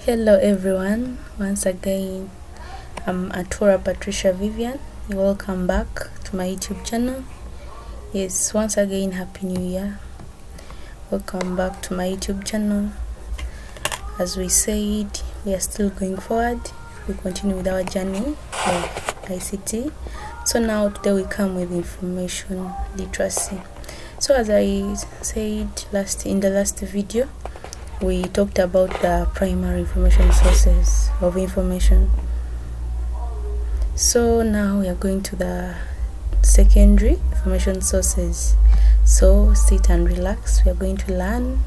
Hello everyone, once again I'm Atura Patricia Vivian. Welcome back to my YouTube channel. Yes, once again happy new year. Welcome back to my YouTube channel. As we said, we are still going forward. We continue with our journey of ICT. So now today we come with information literacy. So as I said in the last video, we talked about the primary information sources of information. So now we are going to the secondary information sources. So sit and relax, we are going to learn.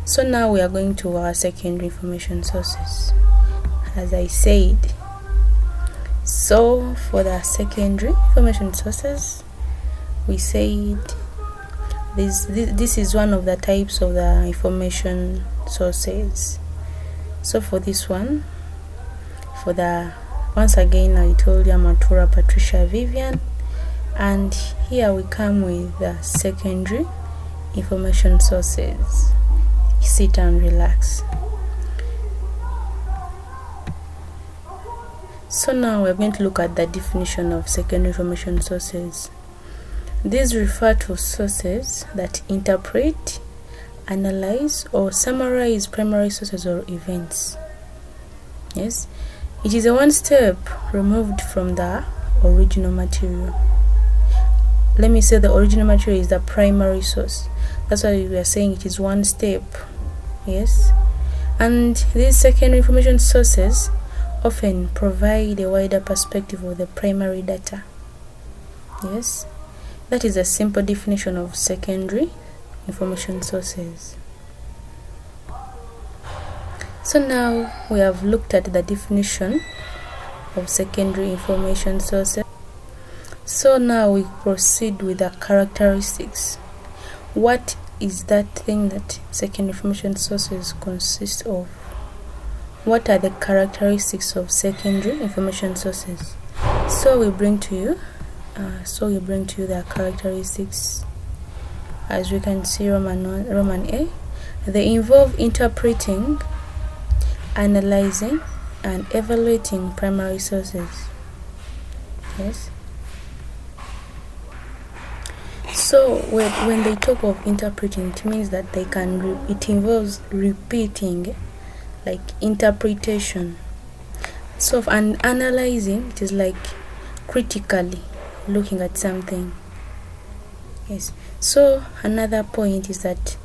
So now we are going to our secondary information sources, as I said. So for the secondary information sources, we said this is one of the types of the information sources. So for this one, once again I told you I'm Atura Patricia Vivian, and here we come with the secondary information sources. Sit and relax. So now we're going to look at the definition of secondary information sources. These refer to sources that interpret, analyze, or summarize primary sources or events. Yes, it is a one step removed from the original material. Let me say the original material is the primary source. That's why we are saying it is one step. Yes, and these secondary information sources often provide a wider perspective of the primary data. Yes, that is a simple definition of secondary information sources. So now we have looked at the definition of secondary information sources. So now we proceed with the characteristics. What is that thing that secondary information sources consist of? What are the characteristics of secondary information sources? So we bring to you the characteristics. As we can see, Roman A, they involve interpreting, analyzing, and evaluating primary sources. Yes. So when they talk of interpreting, it means that it involves repeating, like interpretation. So and analyzing, it is like critically looking at something. Yes. So another point is that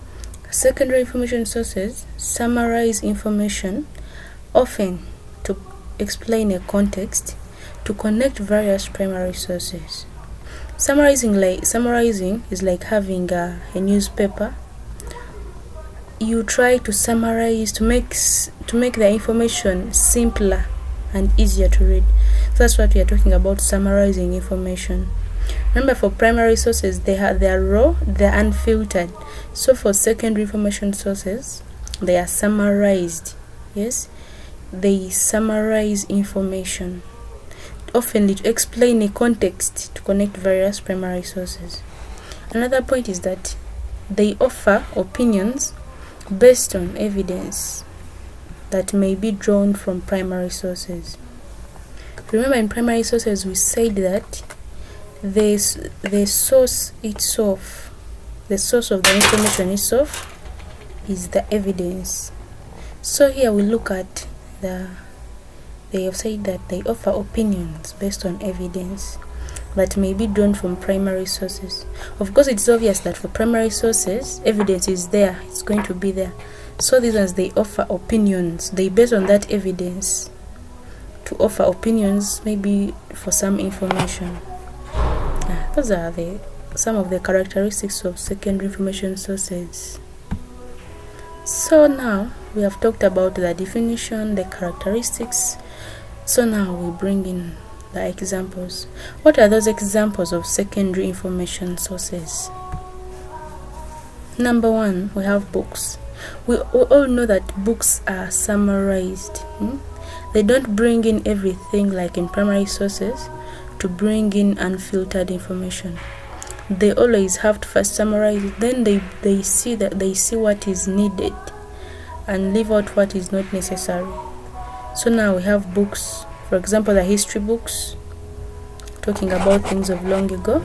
secondary information sources summarize information, often to explain a context, to connect various primary sources. Summarizing is like having a newspaper. You try to summarize to make the information simpler and easier to read. So that's what we are talking about, summarizing information. Remember, for primary sources, they are raw, they're unfiltered. So for secondary information sources, they are summarized. Yes, they summarize information, often to explain a context, to connect various primary sources. Another point is that they offer opinions based on evidence that may be drawn from primary sources. Remember, in primary sources we said that the source itself, the source of the information itself, is the evidence. So here we look at they have said that they offer opinions based on evidence that may be drawn from primary sources. Of course, it's obvious that for primary sources, evidence is there, it's going to be there. So these ones, they offer opinions, they base on that evidence to offer opinions, maybe for some information. Those are some of the characteristics of secondary information sources. So now we have talked about the definition, the characteristics. So now we bring in the examples. What are those examples of secondary information sources? Number one, we have books. We all know that books are summarized. They don't bring in everything like in primary sources to bring in unfiltered information. They always have to first summarize, then they see what is needed and leave out what is not necessary. So now we have books, for example, the history books talking about things of long ago.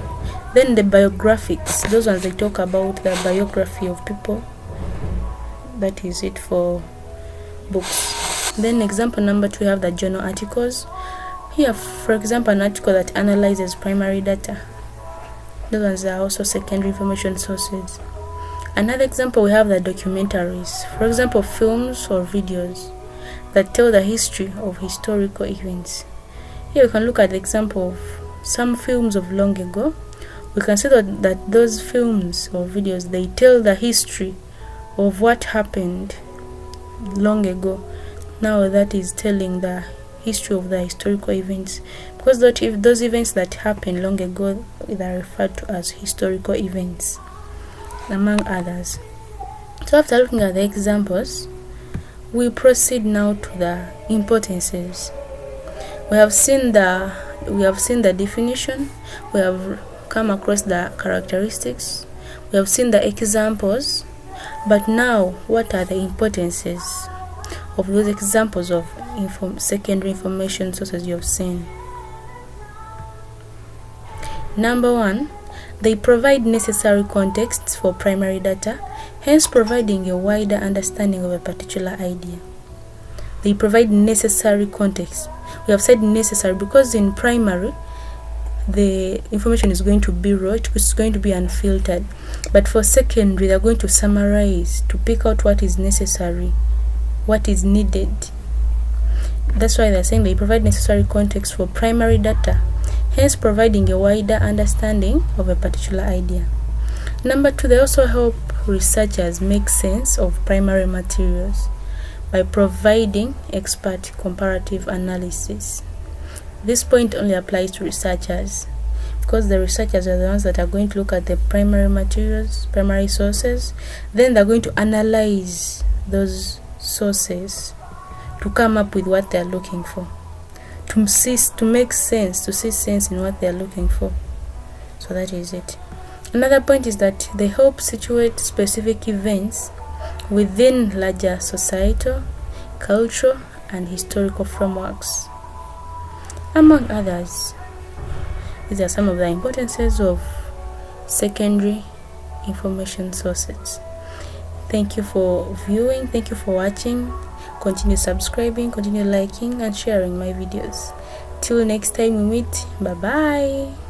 Then the biographics, those ones they talk about the biography of people. That is it for books. Then example number 2, we have the journal articles. Here, for example, an article that analyzes primary data. Those ones are also secondary information sources. Another example, we have the documentaries, for example, films or videos that tell the history of historical events. Here we can look at the example of some films of long ago. We can see that those films or videos, they tell the history of what happened long ago. Now that is telling the history of the historical events, because those events that happened long ago, they are referred to as historical events, among others. So after looking at the examples, we proceed now to the importances. We have seen the definition, we have come across the characteristics, we have seen the examples, but now what are the importances of those examples of secondary information sources you have seen? Number 1, they provide necessary contexts for primary data, hence providing a wider understanding of a particular idea. They provide necessary context. We have said necessary because in primary the information is going to be raw, it's going to be unfiltered, but for secondary they're going to summarize, to pick out what is necessary, what is needed. That's why they're saying they provide necessary context for primary data, hence providing a wider understanding of a particular idea. Number 2, they also help researchers make sense of primary materials by providing expert comparative analysis. This point only applies to researchers, because the researchers are the ones that are going to look at the primary materials, primary sources, then they're going to analyze those sources to come up with what they're looking for, to make sense, to see sense in what they're looking for. So that is it. Another point is that they help situate specific events within larger societal, cultural, and historical frameworks, among others. These are some of the importances of secondary information sources. Thank you for viewing, thank you for watching. Continue subscribing, continue liking and sharing my videos. Till next time we meet, bye bye.